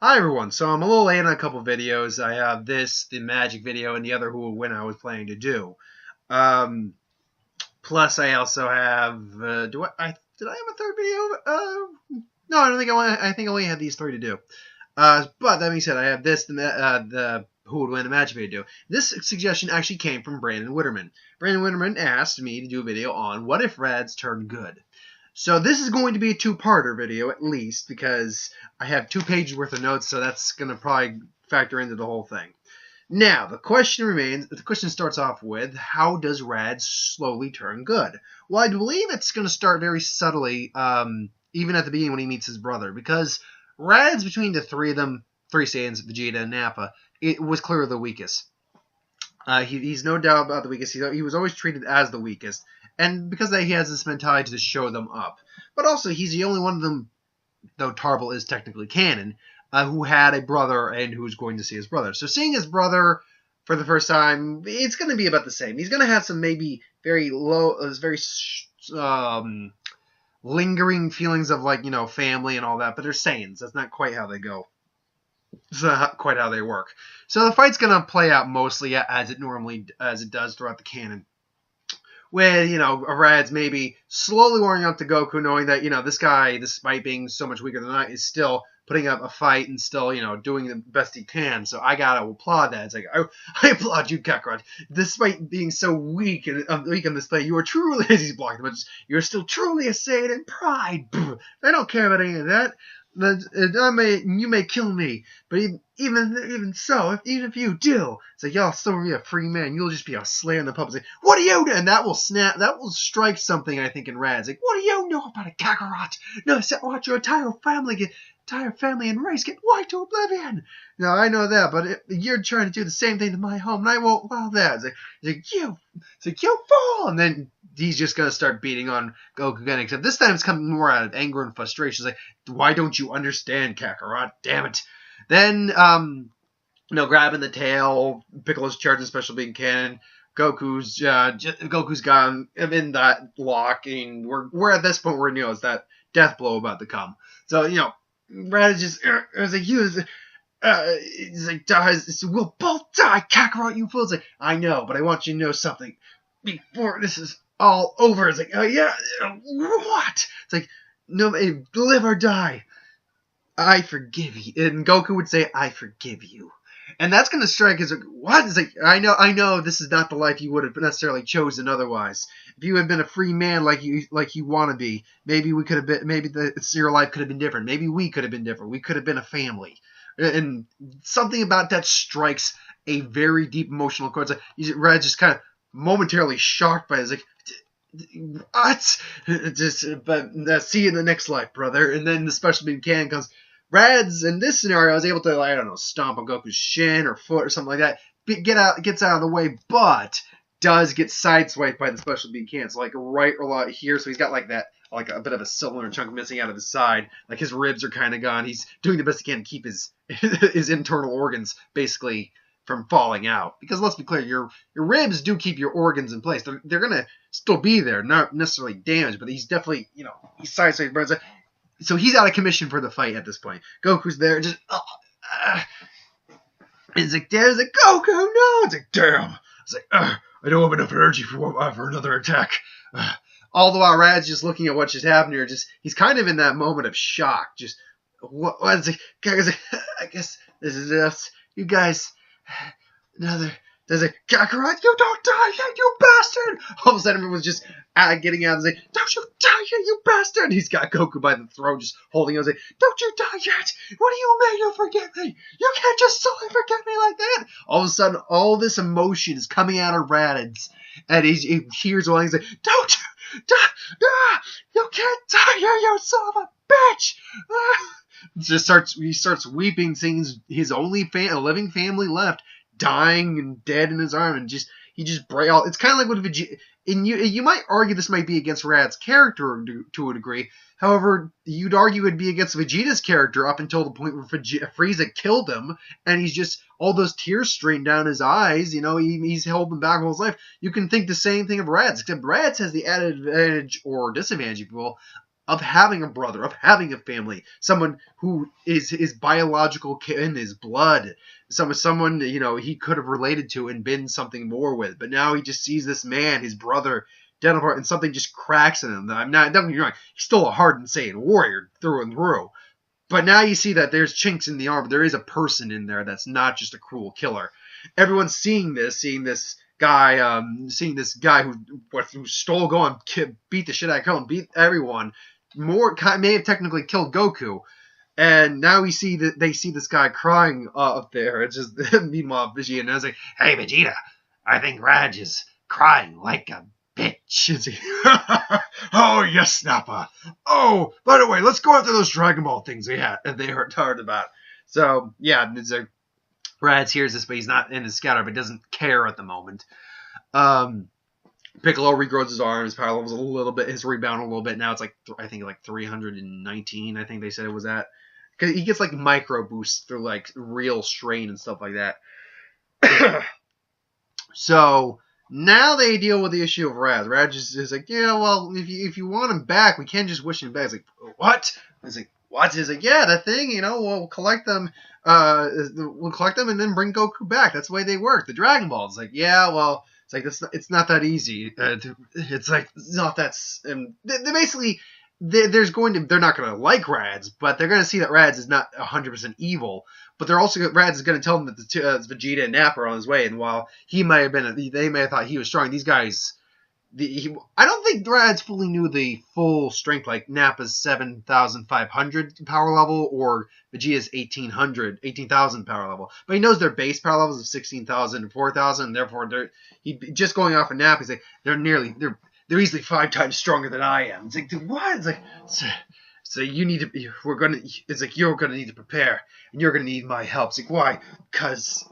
Hi everyone, so I'm a little late on a couple videos. I have this, the magic video, and the other who will win I was planning to do. Plus I also have, did I have a third video? No, I don't think I think I only had these three to do. But that being said, I have this, the who would win the magic video. This suggestion actually came from Brandon Witterman. Brandon Witterman asked me to do a video on what if Raditz turned good. So this is going to be a two-parter video at least because I have 2 pages worth of notes, so that's going to probably factor into the whole thing. Now, the question starts off with, how does Raditz slowly turn good? Well, I believe it's going to start very subtly, even at the beginning when he meets his brother, because Raditz, between the three of them, 3 Saiyans, Vegeta and Nappa, it was clearly the weakest. He's no doubt about the weakest. He was always treated as the weakest. And because of that, he has this mentality to show them up. But also, he's the only one of them, though Tarble is technically canon, who had a brother and who's going to see his brother. So seeing his brother for the first time, it's going to be about the same. He's going to have some maybe very lingering feelings of, like, family and all that. But they're Saiyans. That's not quite how they go. It's not quite how they work. So the fight's going to play out mostly as it does throughout the canon. With, Raditz maybe slowly warming up to Goku, knowing that, this guy, despite being so much weaker than I, is still putting up a fight and still, doing the best he can. So I gotta applaud that. It's like, I applaud you, Kakarot. Despite being so weak on this play, you are truly, as he's blocking him, you're still truly a Saiyan in pride. I don't care about any of that. You may kill me, but even so, even if you do, it's like, y'all still be a free man. You'll just be a slayer in the puppet. Like, what do you do? And that will strike something, I think, in Raditz. Like, what do you know about a Kakarot? No, watch your entire family and race get wiped to oblivion. Now, I know that, but you're trying to do the same thing to my home, and I won't allow that. It's like, you fool! And then he's just going to start beating on Goku again, except this time it's coming more out of anger and frustration. It's like, why don't you understand, Kakarot? Damn it. Then, grabbing the tail, Piccolo's charging Special Beam Cannon, Goku's gone in that lock, and we're at this point where it's that death blow about to come. So, Raditz just, he's like, we'll both die, Kakarot, you fool. It's like, I know, but I want you to know something. Before this is all over, it's like, oh yeah, what? It's like, no, live or die. I forgive you. And Goku would say, I forgive you. And that's going to strike as, what? It's like, I know this is not the life you would have necessarily chosen otherwise. If you had been a free man like you want to be, maybe your life could have been different. Maybe we could have been different. We could have been a family. And something about that strikes a very deep emotional chord. It's like, Raditz just kind of momentarily shocked by it. It's like, what? But see you in the next life, brother. And then the Special Beam Cannon comes. Raditz, in this scenario, is able to, stomp on Goku's shin or foot or something like that. Gets out of the way, but does get sideswiped by the Special Beam Cannon. So, right a lot here. So he's got, a bit of a cylinder chunk missing out of his side. Like, his ribs are kind of gone. He's doing the best he can to keep his internal organs, basically, from falling out. Because let's be clear, your ribs do keep your organs in place. They're going to still be there, not necessarily damaged, but he's definitely, he's sideswiped, burns. So he's out of commission for the fight at this point. Goku's there, just, it's like, there's a Goku, no! It's like, damn! It's like, I don't have enough energy for another attack. All the while, Rad's just looking at what just happened here, he's kind of in that moment of shock. Just, what is it? I guess this is us. You guys, there's a Kakarot, you don't die yet, you bastard! All of a sudden, everyone's just getting out and saying, don't you die yet, you bastard! He's got Goku by the throat, just holding him, saying, don't you die yet! What do you mean you forget me? You can't just solely forget me like that! All of a sudden, all this emotion is coming out of Raditz, and he hears one, he's like, don't you die! You can't die here, you son of a bitch! He starts weeping, seeing his only living family left, dying and dead in his arm, and he just break all. It's kind of like with Vegeta. And you might argue this might be against Rad's character to a degree. However, you'd argue it'd be against Vegeta's character up until the point where Frieza killed him, and he's just all those tears stream down his eyes. He's held them back all his life. You can think the same thing of Rad's, except Rad's has the added advantage or disadvantage, if you will, of having a brother, of having a family, someone who is his biological kin, his blood, someone he could have related to and been something more with. But now he just sees this man, his brother, dead apart, and something just cracks in him. Don't get me wrong, he's still a hardened Saiyan warrior through and through. But now you see that there's chinks in the armor. There is a person in there that's not just a cruel killer. Everyone's seeing this guy who stole Gohan, beat the shit out of Gohan, beat everyone. May have technically killed Goku. And now they see this guy crying up there. It's just meanwhile Vegeta, and I was like, "Hey Vegeta, I think Raddiz is crying like a bitch." Oh yes, Nappa. Oh, by the way, let's go after those Dragon Ball things they heard about. So yeah, it's like Raddiz hears this, but he's not in his scatter, but doesn't care at the moment. Piccolo regrows his arm, his power levels a little bit, his rebound a little bit. Now it's like I think like 319. I think they said it was at, because he gets like micro boosts through like real strain and stuff like that. So now they deal with the issue of Raddiz. Raddiz is like, yeah, well, if you want him back, we can't just wish him back. It's like, what? It's like, what? He's like, yeah, that thing, we'll collect them. We'll collect them and then bring Goku back. That's the way they work. The Dragon Balls. It's like, yeah, well, it's like it's not that easy. It's like it's not that. They basically, they're not gonna like Raddiz, but they're gonna see that Raddiz is not 100% evil. But Raddiz is gonna tell them that Vegeta and Nappa are on his way, and while they may have thought he was strong, these guys. I don't think Raddiz fully knew the full strength, like Nappa's 7,500 power level or Vegeta's 18,000 power level. But he knows their base power levels of 16,000 and 4,000, and therefore just going off of Nappa, he's like, they're easily 5 times stronger than I am. It's like, dude, what? It's like, so you need to. It's like you're gonna need to prepare, and you're gonna need my help. It's like, why? Because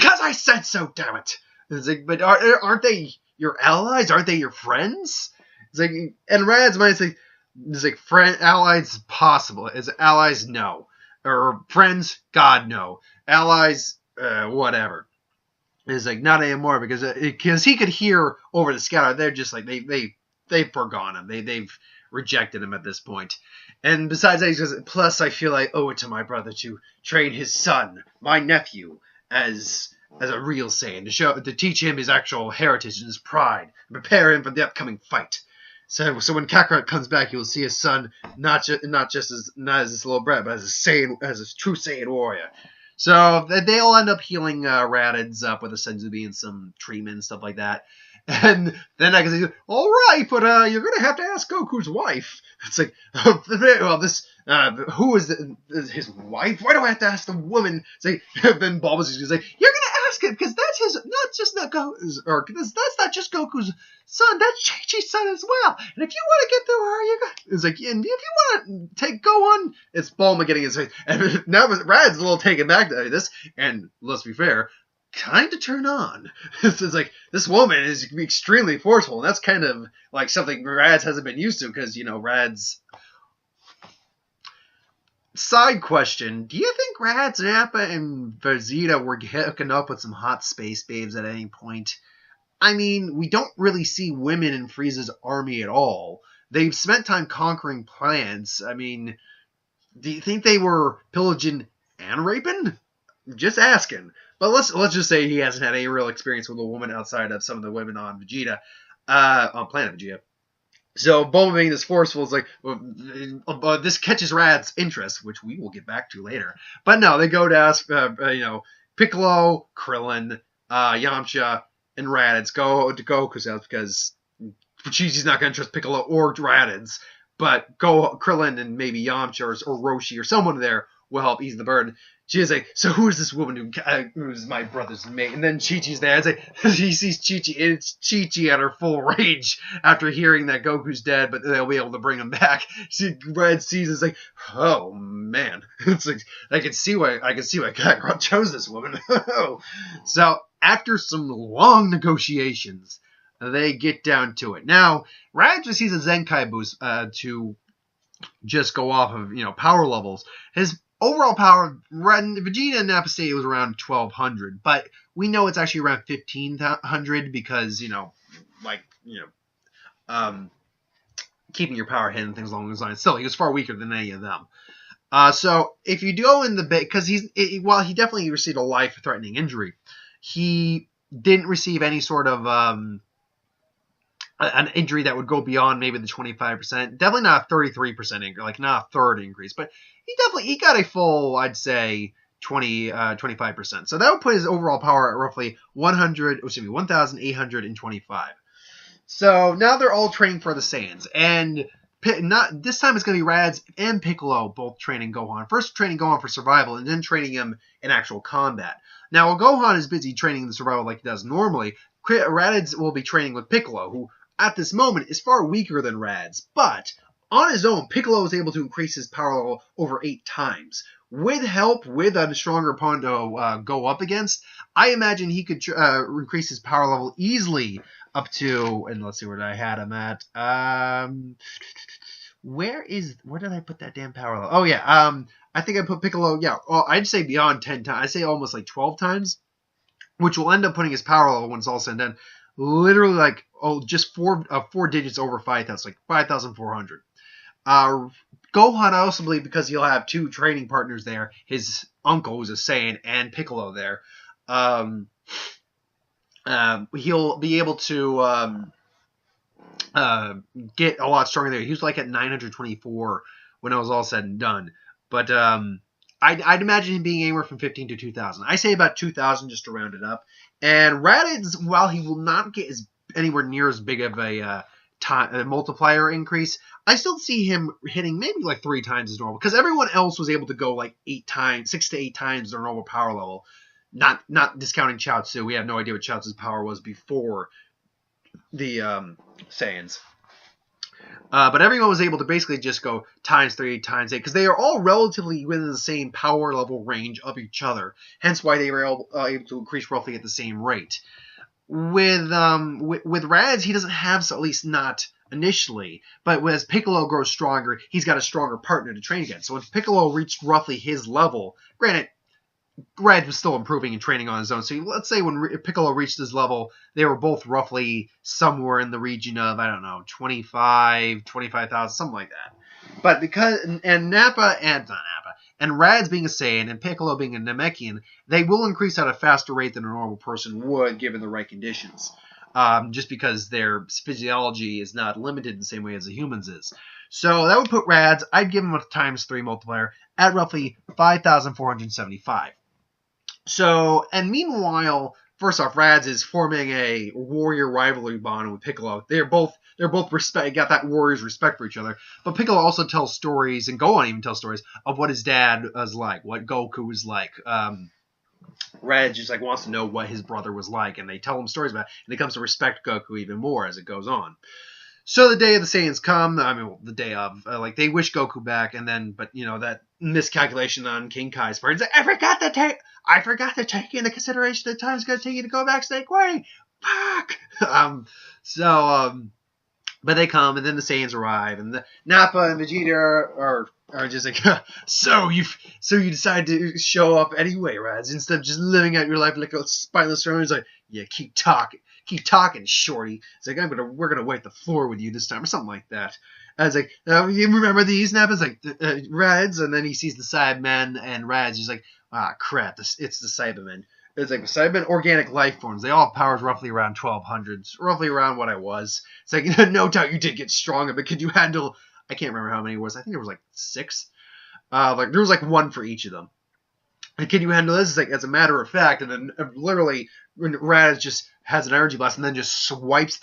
I said so. Damn it! It's like, but aren't they your allies? Aren't they your friends? It's like, and Rad's mind is like friend, allies possible. Is allies no, or friends? God no. Allies, whatever. It's like not anymore because he could hear over the scatter. They're just like they've forgone him. They've rejected him at this point. And besides that, he says, plus I feel I owe it to my brother to train his son, my nephew, as a real Saiyan, to teach him his actual heritage and his pride, and prepare him for the upcoming fight. So when Kakarot comes back, he will see his son not just as his little brother, but as a true Saiyan warrior. So they all end up healing Raditz up with a Senzubi and some treatment and stuff like that. And then I can say, all right, but you're going to have to ask Goku's wife. It's like, well, who is his wife? Why do I have to ask the woman? It's like, then Bulma's just going to say, you're going to ask him because that's not just Goku's son, that's Chi-Chi's son as well. And if you want to get through her, it's like, and if you want to go on, it's Bulma getting his face. And now Rad's a little taken back to this, and let's be fair, kind of turn on. It's like, this woman is extremely forceful, and that's kind of like something Radz hasn't been used to, because, Radz... Side question, do you think Radz, Nappa, and Vegeta were hooking up with some hot space babes at any point? I mean, we don't really see women in Frieza's army at all. They've spent time conquering planets. I mean, do you think they were pillaging and raping? Just asking. But let's just say he hasn't had any real experience with a woman outside of some of the women on Vegeta, on Planet Vegeta. So Bulma being this forceful is like, this catches Rad's interest, which we will get back to later. But no, they go to ask, Piccolo, Krillin, Yamcha, and Raditz go to Goku's house because Chi-Chi's not going to trust Piccolo or Raditz. But Krillin and maybe Yamcha or Roshi or someone there will help ease the burden. She's like, so who is this woman who's my brother's mate? And then Chi-Chi's there. It's like, he sees Chi-Chi, and it's Chi-Chi at her full rage after hearing that Goku's dead, but they'll be able to bring him back. Red sees it's like, oh man, it's like I can see why Kakarot chose this woman. So after some long negotiations, they get down to it. Now, Rad just sees a Zenkai boost to just go off of power levels. His overall power, Vegeta and Nappa say it was around 1,200, but we know it's actually around 1,500 because, keeping your power hidden and things along those lines. Still, he was far weaker than any of them. So if you go in the bit, because while he definitely received a life-threatening injury, he didn't receive any sort of an injury that would go beyond maybe the 25%. Definitely not a 33% increase, like not a third increase, but he got a full, I'd say, 25%. So that would put his overall power at roughly 1,825. So now they're all training for the Saiyans, and not this time it's going to be Raditz and Piccolo both training Gohan. First training Gohan for survival, and then training him in actual combat. Now, while Gohan is busy training the survival like he does normally, Raditz will be training with Piccolo, who at this moment is far weaker than Raditz. But on his own, Piccolo is able to increase his power level over 8 times. With help, with a stronger opponent to go up against, I imagine he could increase his power level easily up to, and let's see where I had him at. Where did I put that damn power level? Oh yeah, I think I put Piccolo. Yeah, well, I'd say beyond 10 times. I'd say almost like 12 times, which will end up putting his power level when it's all said and done, literally like just four digits over 5,000, like 5,400. Gohan, I also believe, because he'll have 2 training partners there, his uncle, who's a Saiyan, and Piccolo there, he'll be able to get a lot stronger there. He was like at 924 when it was all said and done. But I'd imagine him being anywhere from 15 to 2,000. I say about 2,000 just to round it up. And Raditz, while he will not get anywhere near as big of a multiplier increase, I still see him hitting maybe like 3 times as normal, because everyone else was able to go like 6 to 8 times their normal power level. Not discounting Chaozu. We have no idea what Chaozu's power was before the Saiyans. But everyone was able to basically just go times 3, times 8, because they are all relatively within the same power level range of each other. Hence why they were able to increase roughly at the same rate. With Raditz, he doesn't have, so at least not initially. But as Piccolo grows stronger, he's got a stronger partner to train against. So when Piccolo reached roughly his level, granted, Raditz was still improving and training on his own. So let's say when Piccolo reached his level, they were both roughly somewhere in the region of, I don't know, 25,000, something like that. But because, and Raditz being a Saiyan and Piccolo being a Namekian, they will increase at a faster rate than a normal person would given the right conditions. Just because their physiology is not limited the same way as the humans is. So that would put Raditz, I'd give him a times 3 multiplier at roughly 5,475. So, and meanwhile, first off, Raditz is forming a warrior rivalry bond with Piccolo. They're both got that warrior's respect for each other. But Piccolo also tells stories, and Gohan even tells stories of what his dad was like, what Goku was like. Raditz just like wants to know what his brother was like, and they tell him stories about it, and he comes to respect Goku even more as it goes on. So the day of the Saiyans come, the day of, they wish Goku back, and then, but that miscalculation on King Kai's part, he's like, I forgot to take into consideration the time it's going to take you to go back Snake Way. Fuck! But they come, and then the Saiyans arrive, and the Nappa and Vegeta are just like, so you decide to show up anyway, Raditz, instead of just living out your life like a spineless drone. He's like, yeah, keep talking, shorty. It's like, we're gonna wipe the floor with you this time, or something like that. I was like, you remember these? Nappa's like, Raditz, and then he sees the Cybermen, and Raditz is like, crap, it's the Cybermen. It's like Cybermen, organic life forms. They all have powers roughly around 1,200, roughly around what I was. It's like, no doubt you did get stronger, but could you handle? I can't remember how many it was. I think there was like 6. There was like 1 for each of them. And can you handle this? It's like, as a matter of fact, and then literally Raditz just has an energy blast and then just swipes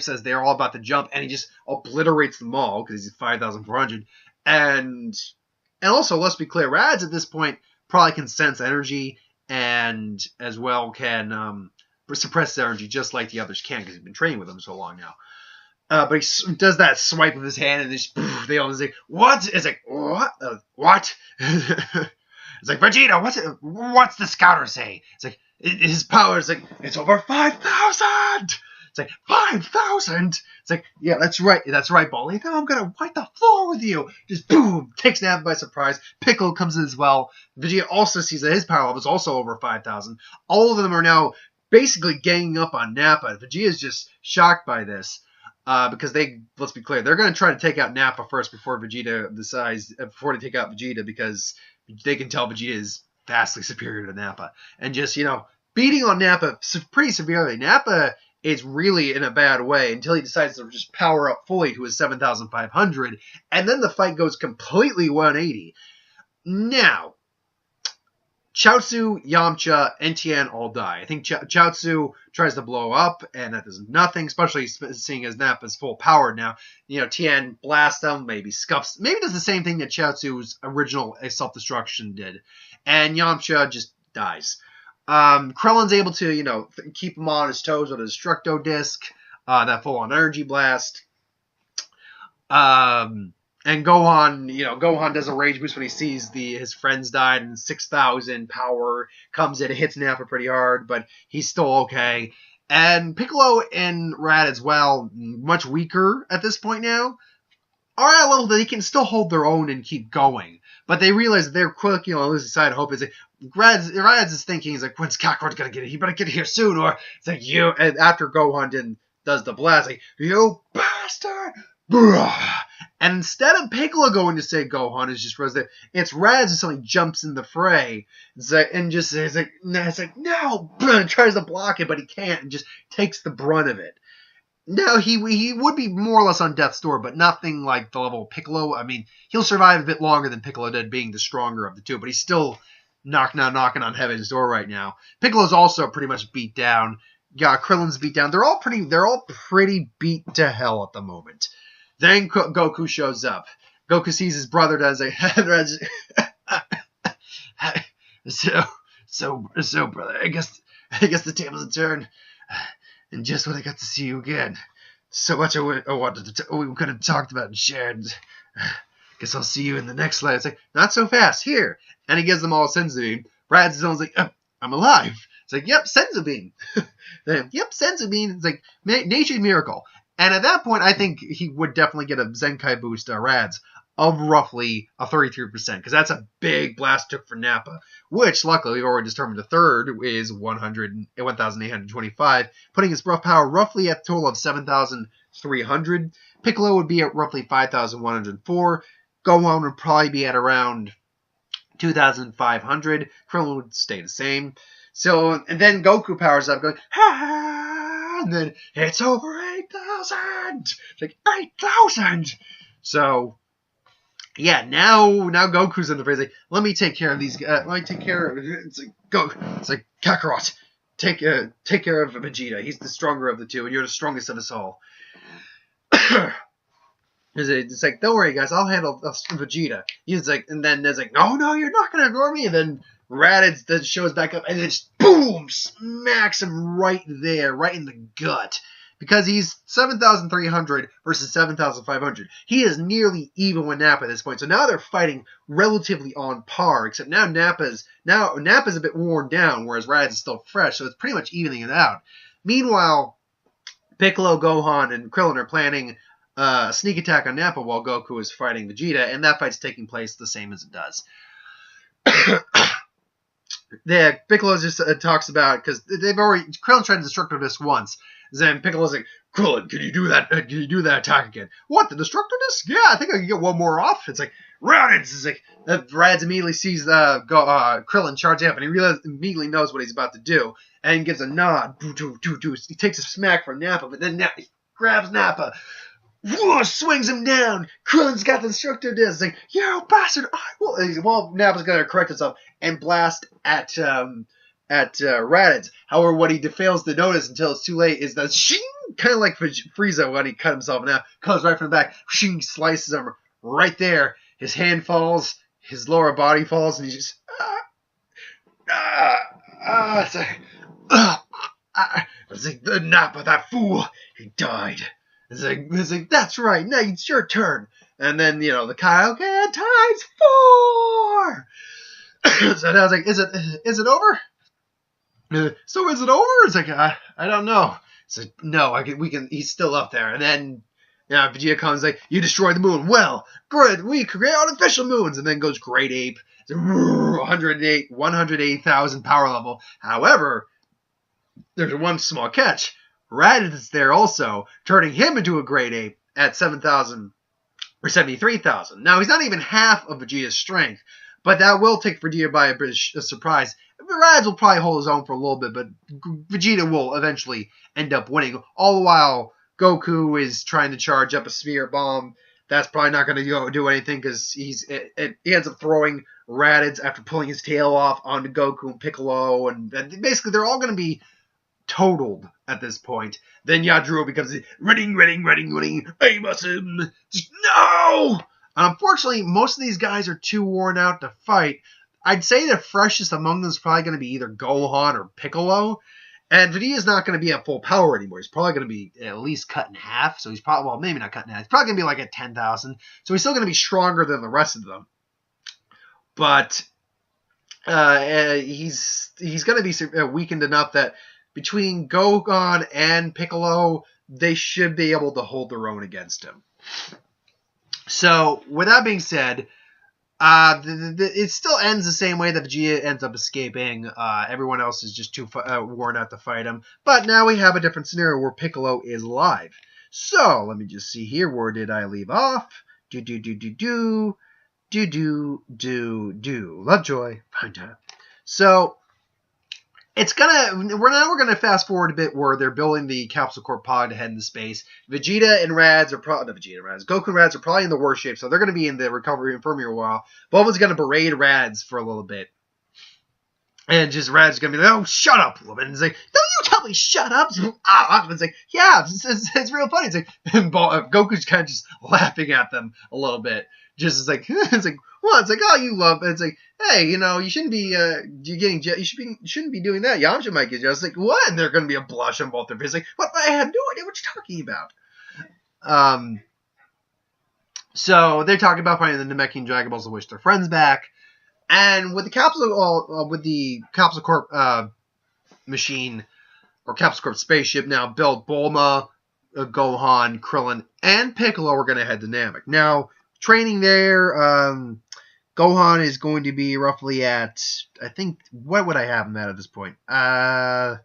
as they're all about to jump, and he just obliterates them all because he's 5,400. And also, let's be clear, Raditz at this point probably can sense energy and as well can suppress energy just like the others can because he's been training with them so long now. But he does that swipe of his hand, and they all say, "What?" It's like, "What? What?" It's like, Vegeta, what's the scouter say? It's like, his power is like, it's over 5,000! It's like, 5,000? It's like, yeah, that's right, Baldy. Now I'm gonna wipe the floor with you! Just boom! Takes Nappa by surprise. Piccolo comes in as well. Vegeta also sees that his power level is also over 5,000. All of them are now basically ganging up on Nappa. Vegeta is just shocked by this. Because let's be clear, they're going to try to take out Nappa first before Vegeta decides, before they take out Vegeta, because they can tell Vegeta is vastly superior to Nappa. And just, beating on Nappa pretty severely. Nappa is really in a bad way until he decides to just power up fully to his 7,500, and then the fight goes completely 180. Now, Chaozu, Yamcha, and Tien all die. I think Chaozu tries to blow up, and that does nothing, especially seeing as Nappa's full power now. Tien blasts them, maybe scuffs, maybe does the same thing that Chaozu's original self-destruction did. And Yamcha just dies. Krillin's able to, keep him on his toes with a Destructo Disc, that full-on energy blast. And Gohan does a rage boost when he sees his friends died, and 6,000 power comes in. It hits Nappa pretty hard, but he's still okay. And Piccolo and Raditz, well, much weaker at this point now, are at a level that they can still hold their own and keep going. But they realize that they're quick, losing sight of hope. Is like, Raditz is thinking, he's like, when's Kakarot gonna get it? He better get here soon, or it's like, and after Gohan does the blast, like, you bastard! And instead of Piccolo going to say Gohan, it's Raditz who suddenly jumps in the fray. It's like, no! And tries to block it, but he can't, and just takes the brunt of it. Now, he would be more or less on death's door, but nothing like the level of Piccolo. I mean, he'll survive a bit longer than Piccolo did, being the stronger of the two, but he's still knocking on heaven's door right now. Piccolo's also pretty much beat down. Yeah, Krillin's beat down. They're all pretty beat to hell at the moment. Then Goku shows up. Goku sees his brother does so brother, I guess the tables have turned. And just when I got to see you again, so much I wanted to we could have talked about and shared. Guess I'll see you in the next life. It's like, not so fast, here. And he gives them all a senzu bean. Raditz is almost like, I'm alive. It's like, yep, senzu bean. Yep, senzu bean. It's like, nature's miracle. And at that point, I think he would definitely get a Zenkai boost, Raditz, of roughly a 33%, because that's a big blast took for Nappa, which, luckily, we've already determined the third is 1,825, putting his rough power roughly at a total of 7,300. Piccolo would be at roughly 5,104. Gohan would probably be at around 2,500. Krillin would stay the same. So, and then Goku powers up, going, ha! And then it's over 8,000. It's like 8,000. So, yeah, now Goku's in the phrase like, let me take care of these guys. Let me take care of. It's like Kakarot, take care of Vegeta. He's the stronger of the two, and you're the strongest of us all. It's like, don't worry, guys, I'll handle Vegeta. He's like, and then it's like, no, you're not gonna ignore me. And then Raditz then shows back up, and then just boom, smacks him right there, right in the gut. Because he's 7,300 versus 7,500. He is nearly even with Nappa at this point. So now they're fighting relatively on par, except now Nappa's a bit worn down, whereas Raditz is still fresh, so it's pretty much evening it out. Meanwhile, Piccolo, Gohan, and Krillin are planning a sneak attack on Nappa while Goku is fighting Vegeta, and that fight's taking place the same as it does. Piccolo just talks about, because Krillin tried to Destructo Disc once. Then Piccolo's like, Krillin, can you do that? Can you do that attack again? What, the Destructor Disc? Yeah, I think I can get one more off. It's like, Raditz is like, Raditz immediately sees Krillin charge up, and he immediately knows what he's about to do, and gives a nod. He takes a smack from Nappa, but then he grabs Nappa, swings him down. Krillin's got the Destructor Disc. Like, you bastard! I will. Well, Nappa's gonna correct himself and blast at Raditz. However, what he fails to notice until it's too late is that shing, kind of like Frieza when he cut himself in half, comes right from the back, shing, slices him right there. His hand falls, his lower body falls, and he just it's like the Nappa, that fool, he died. It's like that's right. Now it's your turn. And then the Kaioken times 4. So now I was like, is it over? So is it over? It's like, I don't know. It's like, no, he's still up there. And then, Vegeta comes like, you destroyed the moon. Well, good, we create artificial moons. And then goes Great Ape. 180,000 power level. However, there's one small catch. Raditz is there also, turning him into a grade ape at 7,000 or 73,000. Now, he's not even half of Vegeta's strength, but that will take Vegeta by a surprise. Raditz will probably hold his own for a little bit, but Vegeta will eventually end up winning. All the while, Goku is trying to charge up a Spirit Bomb. That's probably not going to do anything because he ends up throwing Raditz after pulling his tail off onto Goku and Piccolo, and basically they're all going to be totaled at this point. Then Yadro becomes running, aim us him. Just, no! And unfortunately, most of these guys are too worn out to fight. I'd say the freshest among them is probably going to be either Gohan or Piccolo. And Vegeta's not going to be at full power anymore. He's probably going to be at least cut in half. So he's probably, well, maybe not cut in half. He's probably going to be like at 10,000. So he's still going to be stronger than the rest of them. But he's going to be weakened enough that between Gohan and Piccolo, they should be able to hold their own against him. So, with that being said, it still ends the same way that Vegeta ends up escaping. Everyone else is just too worn out to fight him. But now we have a different scenario where Piccolo is alive. So, let me just see here. Where did I leave off? Lovejoy. Fine time. So, we're gonna fast forward a bit where they're building the Capsule Corp pod to head into space. Vegeta and Radz Goku and Radz are probably in the worst shape, so they're gonna be in the recovery infirmary a while. Bulma's gonna berate Radz for a little bit. And just Radz is gonna be like, oh, shut up, woman. It's like, don't you tell me shut up. It's like, yeah, it's real funny. It's like, and Goku's kind of just laughing at them a little bit. Just it's like well, it's like, oh, you love it. It's like, hey, you shouldn't be shouldn't be doing that. Yamcha might get jealous. Like, what? And they're gonna be a blush on both their faces. Like, what? I have no idea what you're talking about. So they're talking about finding the Namekian Dragon Balls to wish their friends back. And with the Capsule Corp machine or Capsule Corp spaceship now built, Bulma, Gohan, Krillin, and Piccolo are gonna head to Namek. Now, training there, Gohan is going to be roughly at, I think, what would I have him at this point? Yeah,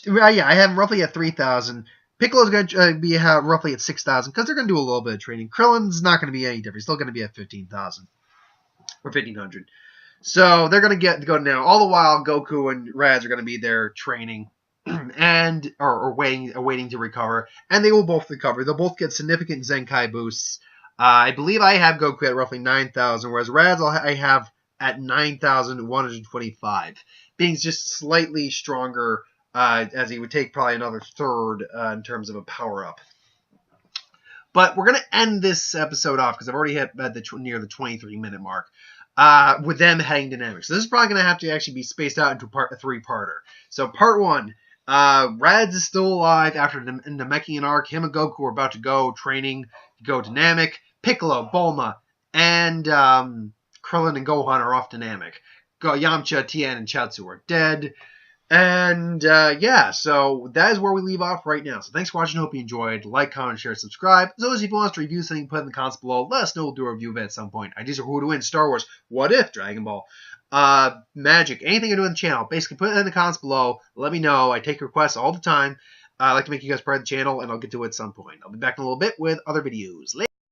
I have him roughly at 3,000. Piccolo's going to be roughly at 6,000 because they're going to do a little bit of training. Krillin's not going to be any different. He's still going to be at 15,000 or 1,500. So they're going to go now. All the while, Goku and Radz are going to be there training and or waiting to recover, and they will both recover. They'll both get significant Zenkai boosts. I believe I have Goku at roughly 9,000, whereas Radz I have at 9,125, being just slightly stronger, as he would take probably another third in terms of a power-up. But we're going to end this episode off, because I've already hit near the 23-minute mark, with them heading to Namek. So this is probably going to have to actually be spaced out into a three-parter. So part one, Radz is still alive after the Namekian arc. Him and Goku are about to go training to go to Namek. Piccolo, Bulma, and Krillin and Gohan are off to Namek. Yamcha, Tien, and Chaozu are dead. And, yeah, so that is where we leave off right now. So thanks for watching. Hope you enjoyed. Like, comment, share, subscribe. As always, if you want us to review something, put it in the comments below. Let us know. We'll do a review of it at some point. Ideas are who to win, Star Wars, What If, Dragon Ball, Magic, anything you're doing on the channel. Basically, put it in the comments below. Let me know. I take requests all the time. I like to make you guys part of the channel, and I'll get to it at some point. I'll be back in a little bit with other videos. Later.